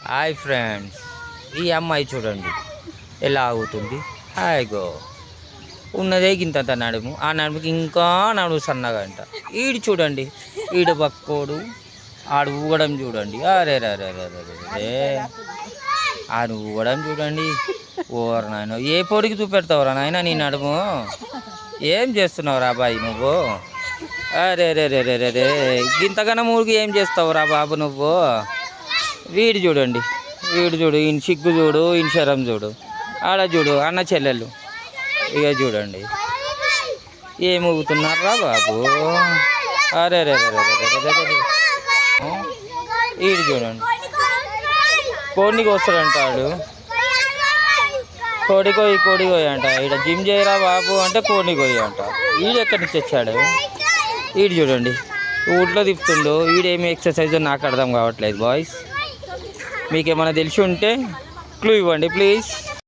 Hi friends, ఈ అమ్మాయి చూడండి ఎలా ఆగుతుంది. హాయిగో ఉన్నదే గింతంత నడుము, ఆ నడుముకి ఇంకా నడుము సన్నగా అంట. ఈడు చూడండి, ఈడు బక్కోడు, ఆడు ఊగడం చూడండి. అరే రే రే రే రే రే, ఆడు ఊగడం చూడండి. ఓరు నాయన, ఏ పొడికి చూపెడతావురా నాయన నీ నడుము? ఏం చేస్తున్నావురా బాయ్ నువ్వు? అరే రే రే రే రే రే, గింతగానం ఊరికి ఏం చేస్తావురా బాబు నువ్వు? వీడు చూడండి, వీడు చూడు, ఈయన సిగ్గు చూడు, ఈయన శరం చూడు, ఆడ చూడు అన్న చెల్లెళ్ళు. ఇక చూడండి ఏం ఊగుతున్నారా బాబు? అరే రే రే రే రే రే, వీడు చూడండి కోడికి వస్తాడంటాడు. కోడి కోయి అంట. ఈడ జిమ్ చేయరా బాబు అంటే కోడిని కోయి అంట. వీడు ఎక్కడి నుంచి వచ్చాడు? వీడు చూడండి ఊట్లో తిప్పుతుండు. వీడేమి ఎక్సర్సైజ్ నాకు అర్థం కావట్లేదు బాయ్స్. మీకేమైనా తెలిసి ఉంటే క్లూ ఇవ్వండి ప్లీజ్.